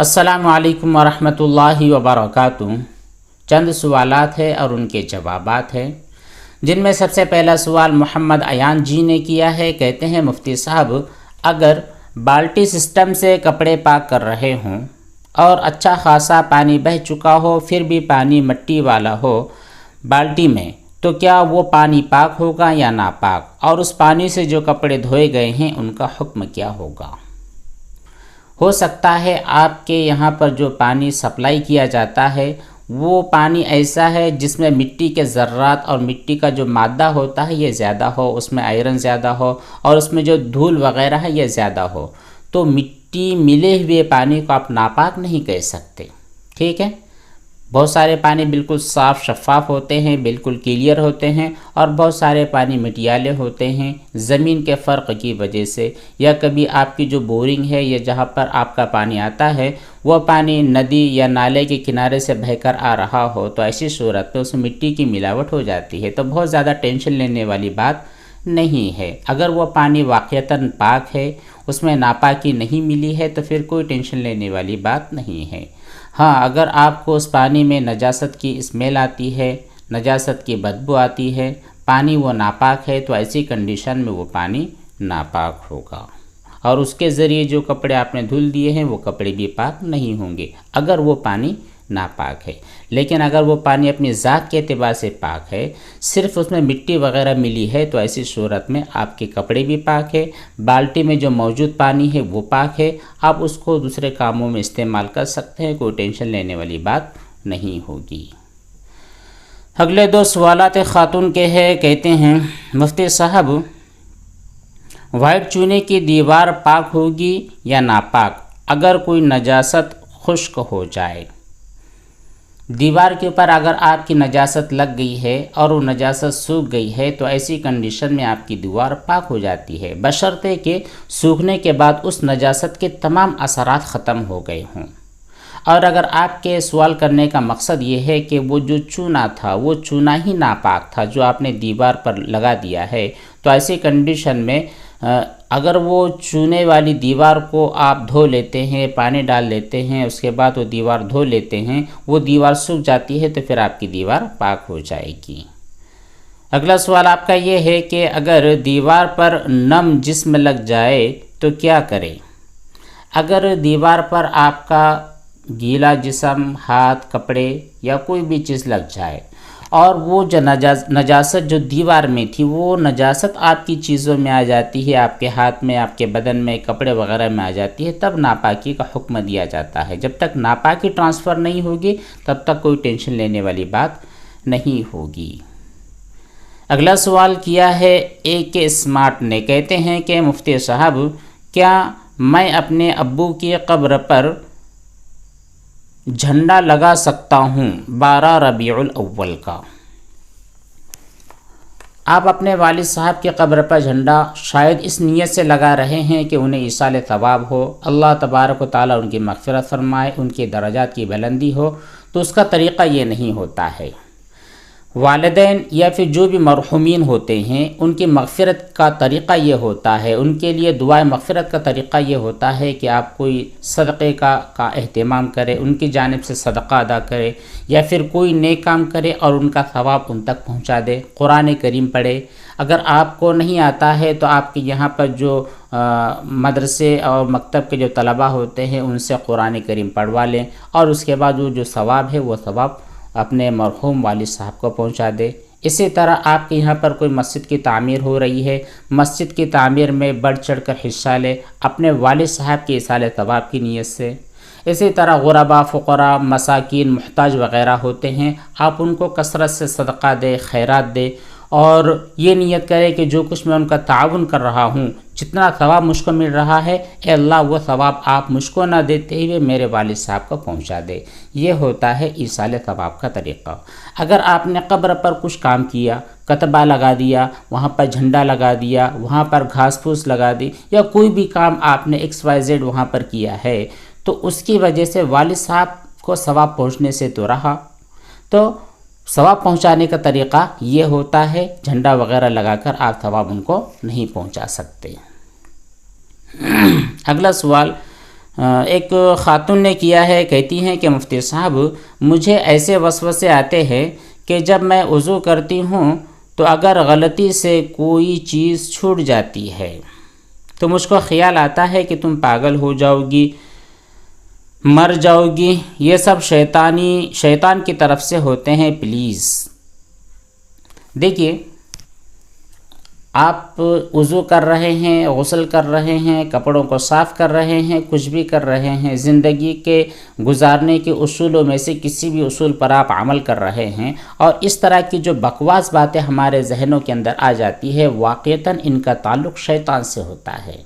السلام علیکم ورحمۃ اللہ وبرکاتہ۔ چند سوالات ہیں اور ان کے جوابات ہیں، جن میں سب سے پہلا سوال محمد ایان جی نے کیا ہے۔ کہتے ہیں مفتی صاحب، اگر بالٹی سسٹم سے کپڑے پاک کر رہے ہوں اور اچھا خاصا پانی بہہ چکا ہو، پھر بھی پانی مٹی والا ہو بالٹی میں، تو کیا وہ پانی پاک ہوگا یا ناپاک؟ اور اس پانی سے جو کپڑے دھوئے گئے ہیں ان کا حکم کیا ہوگا؟ ہو سکتا ہے آپ کے یہاں پر جو پانی سپلائی کیا جاتا ہے وہ پانی ایسا ہے جس میں مٹی کے ذرات اور مٹی کا جو مادہ ہوتا ہے یہ زیادہ ہو، اس میں آئرن زیادہ ہو اور اس میں جو دھول وغیرہ ہے یہ زیادہ ہو، تو مٹی ملے ہوئے پانی کو آپ ناپاک نہیں کہہ سکتے، ٹھیک ہے؟ بہت سارے پانی بالکل صاف شفاف ہوتے ہیں، بالکل کلیئر ہوتے ہیں، اور بہت سارے پانی مٹیالے ہوتے ہیں زمین کے فرق کی وجہ سے، یا کبھی آپ کی جو بورنگ ہے یا جہاں پر آپ کا پانی آتا ہے وہ پانی ندی یا نالے کے کنارے سے بہہ کر آ رہا ہو، تو ایسی صورت میں اس میں مٹی کی ملاوٹ ہو جاتی ہے، تو بہت زیادہ ٹینشن لینے والی بات نہیں ہے۔ اگر وہ پانی واقعتاً پاک ہے، اس میں ناپاکی نہیں ملی ہے، تو پھر کوئی ٹینشن لینے والی بات نہیں ہے۔ ہاں، اگر آپ کو اس پانی میں نجاست کی اسمیل آتی ہے، نجاست کی بدبو آتی ہے، پانی وہ ناپاک ہے، تو ایسی کنڈیشن میں وہ پانی ناپاک ہوگا، اور اس کے ذریعے جو کپڑے آپ نے دھل دیے ہیں وہ کپڑے بھی پاک نہیں ہوں گے اگر وہ پانی ناپاک ہے۔ لیکن اگر وہ پانی اپنی ذات کے اعتبار سے پاک ہے، صرف اس میں مٹی وغیرہ ملی ہے، تو ایسی صورت میں آپ کے کپڑے بھی پاک ہے، بالٹی میں جو موجود پانی ہے وہ پاک ہے، آپ اس کو دوسرے کاموں میں استعمال کر سکتے ہیں، کوئی ٹینشن لینے والی بات نہیں ہوگی۔ اگلے دو سوالات خاتون کے ہیں۔ کہتے ہیں مفتی صاحب، وائٹ چونے کی دیوار پاک ہوگی یا ناپاک اگر کوئی نجاست خشک ہو جائے؟ دیوار کے اوپر اگر آپ کی نجاست لگ گئی ہے اور وہ نجاست سوکھ گئی ہے، تو ایسی کنڈیشن میں آپ کی دیوار پاک ہو جاتی ہے، بشرطے کہ سوکھنے کے بعد اس نجاست کے تمام اثرات ختم ہو گئے ہوں۔ اور اگر آپ کے سوال کرنے کا مقصد یہ ہے کہ وہ جو چونا تھا وہ چونا ہی ناپاک تھا جو آپ نے دیوار پر لگا دیا ہے، تو ایسی کنڈیشن میں اگر وہ چونے والی دیوار کو آپ دھو لیتے ہیں، پانی ڈال لیتے ہیں، اس کے بعد وہ دیوار دھو لیتے ہیں، وہ دیوار سوکھ جاتی ہے، تو پھر آپ کی دیوار پاک ہو جائے گی۔ اگلا سوال آپ کا یہ ہے کہ اگر دیوار پر نم جسم لگ جائے تو کیا کریں؟ اگر دیوار پر آپ کا گیلا جسم، ہاتھ، کپڑے یا کوئی بھی چیز لگ جائے اور وہ جو نجاست جو دیوار میں تھی وہ نجاست آپ کی چیزوں میں آ جاتی ہے، آپ کے ہاتھ میں، آپ کے بدن میں، کپڑے وغیرہ میں آ جاتی ہے، تب ناپاکی کا حکم دیا جاتا ہے۔ جب تک ناپاکی ٹرانسفر نہیں ہوگی تب تک کوئی ٹینشن لینے والی بات نہیں ہوگی۔ اگلا سوال کیا ہے ایک اسمارٹ نے۔ کہتے ہیں کہ مفتی صاحب، کیا میں اپنے ابو کی قبر پر جھنڈا لگا سکتا ہوں 12 ربیع الاول کا؟ آپ اپنے والد صاحب کی قبر پر جھنڈا شاید اس نیت سے لگا رہے ہیں کہ انہیں ایصال ثواب ہو، اللہ تبارک و تعالیٰ ان کی مغفرت فرمائے، ان کے درجات کی بلندی ہو، تو اس کا طریقہ یہ نہیں ہوتا ہے۔ والدین یا پھر جو بھی مرحومین ہوتے ہیں ان کی مغفرت کا طریقہ یہ ہوتا ہے، ان کے لیے دعائے مغفرت کا طریقہ یہ ہوتا ہے کہ آپ کوئی صدقے کا اہتمام کرے، ان کی جانب سے صدقہ ادا کرے، یا پھر کوئی نیک کام کرے اور ان کا ثواب ان تک پہنچا دے، قرآن کریم پڑھے۔ اگر آپ کو نہیں آتا ہے تو آپ کے یہاں پر جو مدرسے اور مکتب کے جو طلباء ہوتے ہیں ان سے قرآن کریم پڑھوا لیں، اور اس کے بعد وہ جو ثواب ہے وہ ثواب اپنے مرحوم والد صاحب کو پہنچا دے۔ اسی طرح آپ کے یہاں پر کوئی مسجد کی تعمیر ہو رہی ہے، مسجد کی تعمیر میں بڑھ چڑھ کر حصہ لے اپنے والد صاحب کی ایصال ثواب کی نیت سے۔ اسی طرح غرباء، فقراء، مساکین، محتاج وغیرہ ہوتے ہیں، آپ ان کو کثرت سے صدقہ دے، خیرات دے، اور یہ نیت کرے کہ جو کچھ میں ان کا تعاون کر رہا ہوں، جتنا ثواب مجھ کو مل رہا ہے، اے اللہ وہ ثواب آپ مجھ کو نہ دیتے ہوئے میرے والد صاحب کو پہنچا دے۔ یہ ہوتا ہے ایصال ثواب کا طریقہ۔ اگر آپ نے قبر پر کچھ کام کیا، کتبہ لگا دیا، وہاں پر جھنڈا لگا دیا، وہاں پر گھاس پھوس لگا دی، یا کوئی بھی کام آپ نے XYZ وہاں پر کیا ہے، تو اس کی وجہ سے والد صاحب کو ثواب پہنچنے سے تو رہا، تو ثواب پہنچانے کا طریقہ یہ ہوتا ہے، جھنڈا وغیرہ لگا کر آپ ثواب ان کو نہیں پہنچا سکتے۔ اگلا سوال ایک خاتون نے کیا ہے، کہتی ہیں کہ مفتی صاحب مجھے ایسے وسوسے آتے ہیں کہ جب میں وضو کرتی ہوں تو اگر غلطی سے کوئی چیز چھوٹ جاتی ہے تو مجھ کو خیال آتا ہے کہ تم پاگل ہو جاؤ گی، مر جاؤ گی، یہ سب شیطان کی طرف سے ہوتے ہیں، پلیز۔ دیکھیے، آپ وضو کر رہے ہیں، غسل کر رہے ہیں، کپڑوں کو صاف کر رہے ہیں، کچھ بھی کر رہے ہیں، زندگی کے گزارنے کے اصولوں میں سے کسی بھی اصول پر آپ عمل کر رہے ہیں، اور اس طرح کی جو بکواس باتیں ہمارے ذہنوں کے اندر آ جاتی ہے، واقعتاً ان کا تعلق شیطان سے ہوتا ہے۔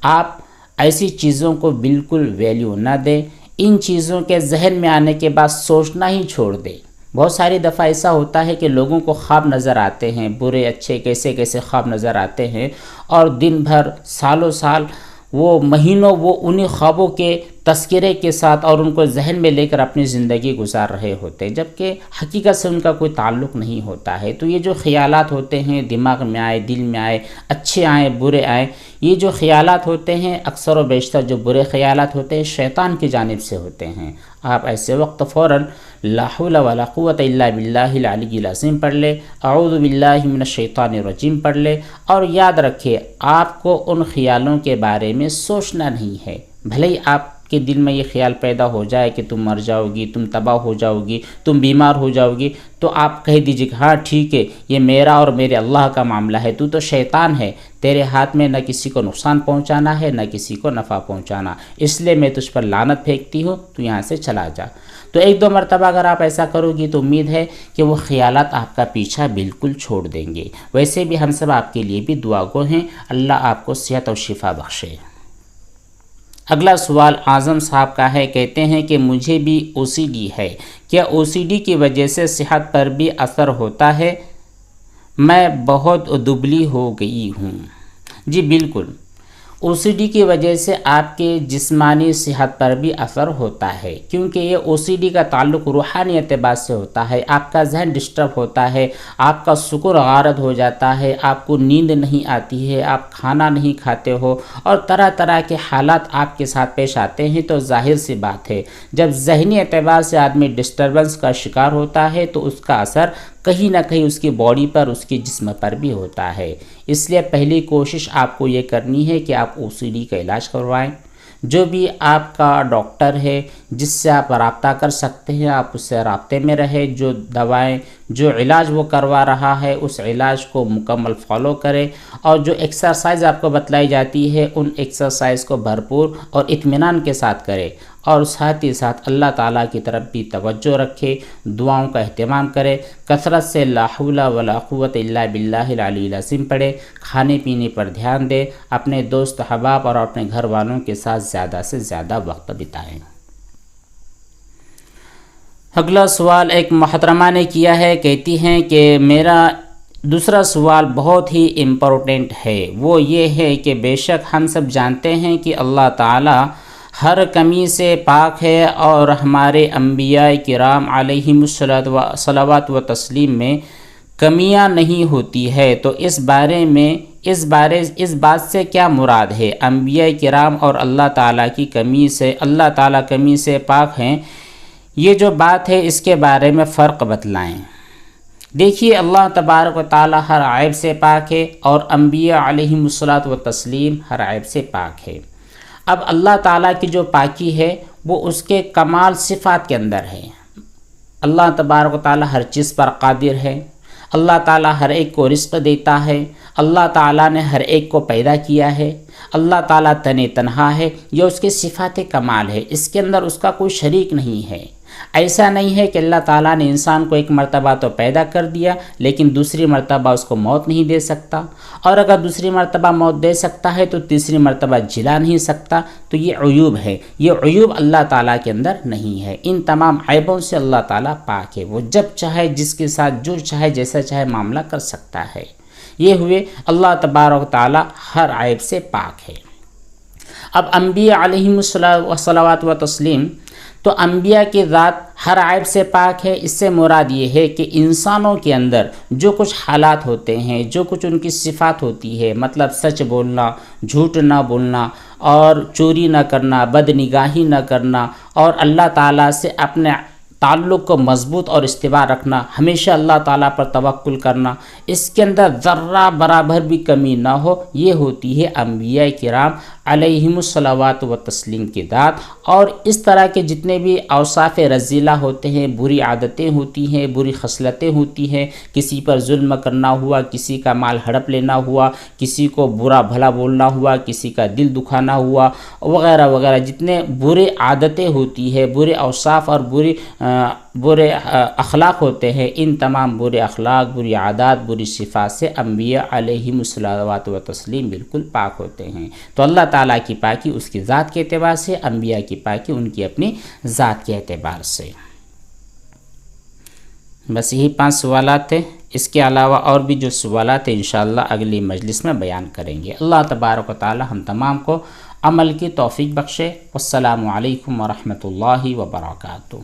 آپ ایسی چیزوں کو بالکل ویلیو نہ دیں، ان چیزوں کے ذہن میں آنے کے بعد سوچنا ہی چھوڑ دیں۔ بہت ساری دفعہ ایسا ہوتا ہے کہ لوگوں کو خواب نظر آتے ہیں، برے اچھے کیسے کیسے خواب نظر آتے ہیں، اور دن بھر سالوں سال وہ مہینوں وہ انہی خوابوں کے تذکرے کے ساتھ اور ان کو ذہن میں لے کر اپنی زندگی گزار رہے ہوتے ہیں، جبکہ حقیقت سے ان کا کوئی تعلق نہیں ہوتا ہے۔ تو یہ جو خیالات ہوتے ہیں، دماغ میں آئے، دل میں آئے، اچھے آئیں برے آئیں، یہ جو خیالات ہوتے ہیں اکثر و بیشتر جو برے خیالات ہوتے ہیں شیطان کی جانب سے ہوتے ہیں۔ آپ ایسے وقت فوراً لا حول ولا قوت الا باللہ العلی العظیم پڑھ لے، اعوذ باللہ من الشیطان الرجیم پڑھ لے، اور یاد رکھیے آپ کو ان خیالوں کے بارے میں سوچنا نہیں ہے۔ بھلے ہی آپ کے دل میں یہ خیال پیدا ہو جائے کہ تم مر جاؤ گی، تم تباہ ہو جاؤ گی، تم بیمار ہو جاؤ گی، تو آپ کہہ دیجئے کہ ہاں ٹھیک ہے، یہ میرا اور میرے اللہ کا معاملہ ہے، تو شیطان ہے، تیرے ہاتھ میں نہ کسی کو نقصان پہنچانا ہے نہ کسی کو نفع پہنچانا، اس لیے میں تجھ پر لعنت پھینکتی ہوں، تو یہاں سے چلا جا۔ تو ایک دو مرتبہ اگر آپ ایسا کرو گی تو امید ہے کہ وہ خیالات آپ کا پیچھا بالکل چھوڑ دیں گے۔ ویسے بھی ہم سب آپ کے لیے بھی دعا گو ہیں، اللہ آپ کو صحت اور شفا بخشے۔ اگلا سوال اعظم صاحب کا ہے، کہتے ہیں کہ مجھے بھی او سی ڈی ہے، کیا او سی ڈی کی وجہ سے صحت پر بھی اثر ہوتا ہے؟ میں بہت دبلی ہو گئی ہوں۔ جی بالکل، او سی ڈی کی وجہ سے آپ کے جسمانی صحت پر بھی اثر ہوتا ہے، کیونکہ یہ او سی ڈی کا تعلق روحانی اعتبار سے ہوتا ہے۔ آپ کا ذہن ڈسٹرب ہوتا ہے، آپ کا سکون غارت ہو جاتا ہے، آپ کو نیند نہیں آتی ہے، آپ کھانا نہیں کھاتے ہو، اور طرح طرح کے حالات آپ کے ساتھ پیش آتے ہیں۔ تو ظاہر سی بات ہے، جب ذہنی اعتبار سے آدمی ڈسٹربنس کا شکار ہوتا ہے تو اس کا اثر کہیں نہ کہیں اس کی باڈی پر، اس کے جسم پر بھی ہوتا ہے۔ اس لیے پہلی کوشش آپ کو یہ کرنی ہے کہ آپ او سی ڈی کا علاج کروائیں۔ جو بھی آپ کا ڈاکٹر ہے جس سے آپ رابطہ کر سکتے ہیں، آپ اس سے رابطے میں رہیں، جو دوائیں جو علاج وہ کروا رہا ہے اس علاج کو مکمل فالو کریں، اور جو ایکسرسائز آپ کو بتلائی جاتی ہے ان ایکسرسائز کو بھرپور اور اطمینان کے ساتھ کریں، اور ساتھ ہی ساتھ اللہ تعالیٰ کی طرف بھی توجہ رکھے، دعاؤں کا اہتمام کرے، کثرت سے لا حول ولا قوت الا باللہ العلی العظیم پڑھے، کھانے پینے پر دھیان دے، اپنے دوست احباب اور اپنے گھر والوں کے ساتھ زیادہ سے زیادہ وقت بتائیں۔ اگلا سوال ایک محترمہ نے کیا ہے، کہتی ہیں کہ میرا دوسرا سوال بہت ہی امپورٹنٹ ہے، وہ یہ ہے کہ بے شک ہم سب جانتے ہیں کہ اللہ تعالیٰ ہر کمی سے پاک ہے، اور ہمارے انبیاء کرام علیہم الصلوات و تسلیم میں کمیاں نہیں ہوتی ہے، تو اس بات سے کیا مراد ہے؟ انبیاء کرام اور اللہ تعالیٰ کی کمی سے، اللہ تعالیٰ کمی سے پاک ہیں، یہ جو بات ہے اس کے بارے میں فرق بتلائیں۔ دیکھیے، اللہ تبارک و تعالیٰ ہر عیب سے پاک ہے، اور انبیاء علیہم الصلوات و تسلیم ہر عیب سے پاک ہے۔ اب اللہ تعالیٰ کی جو پاکی ہے وہ اس کے کمال صفات کے اندر ہے۔ اللہ تبارک و تعالیٰ ہر چیز پر قادر ہے، اللہ تعالیٰ ہر ایک کو رزق دیتا ہے، اللہ تعالیٰ نے ہر ایک کو پیدا کیا ہے، اللہ تعالیٰ تنہا ہے، یہ اس کے صفات کمال ہے، اس کے اندر اس کا کوئی شریک نہیں ہے۔ ایسا نہیں ہے کہ اللہ تعالیٰ نے انسان کو ایک مرتبہ تو پیدا کر دیا لیکن دوسری مرتبہ اس کو موت نہیں دے سکتا، اور اگر دوسری مرتبہ موت دے سکتا ہے تو تیسری مرتبہ جلا نہیں سکتا، تو یہ عیوب ہے، یہ عیوب اللہ تعالیٰ کے اندر نہیں ہے۔ ان تمام عیبوں سے اللہ تعالیٰ پاک ہے، وہ جب چاہے جس کے ساتھ جو چاہے جیسا چاہے معاملہ کر سکتا ہے۔ یہ ہوئے اللہ تبارک و تعالیٰ ہر عیب سے پاک ہے۔ اب انبیاء علیہم الصلوات و تسلیم، تو انبیاء کی ذات ہر عیب سے پاک ہے۔ اس سے مراد یہ ہے کہ انسانوں کے اندر جو کچھ حالات ہوتے ہیں، جو کچھ ان کی صفات ہوتی ہے، مطلب سچ بولنا، جھوٹ نہ بولنا، اور چوری نہ کرنا، بد نگاہی نہ کرنا، اور اللہ تعالیٰ سے اپنے تعلق کو مضبوط اور استوار رکھنا، ہمیشہ اللہ تعالیٰ پر توکل کرنا، اس کے اندر ذرہ برابر بھی کمی نہ ہو، یہ ہوتی ہے انبیاء کرام علیہم الصلوات و تسلیم کی ذات۔ اور اس طرح کے جتنے بھی اوصاف رذیلہ ہوتے ہیں، بری عادتیں ہوتی ہیں، بری خصلتیں ہوتی ہیں، کسی پر ظلم کرنا ہوا، کسی کا مال ہڑپ لینا ہوا، کسی کو برا بھلا بولنا ہوا، کسی کا دل دکھانا ہوا، وغیرہ وغیرہ، جتنے برے عادتیں ہوتی ہیں، برے اوصاف اور برے اخلاق ہوتے ہیں، ان تمام برے اخلاق، بری عادات، بری صفات سے انبیاء علیہم الصلوات و تسلیم بالکل پاک ہوتے ہیں۔ تو اللہ تعالیٰ کی پاکی اس کی ذات کے اعتبار سے، انبیاء کی پاکی ان کی اپنی ذات کے اعتبار سے۔ بس یہی 5 سوالات تھے، اس کے علاوہ اور بھی جو سوالات ہیں انشاءاللہ اگلی مجلس میں بیان کریں گے۔ اللہ تبارک و تعالی ہم تمام کو عمل کی توفیق بخشے۔ والسلام علیکم ورحمۃ اللہ وبرکاتہ۔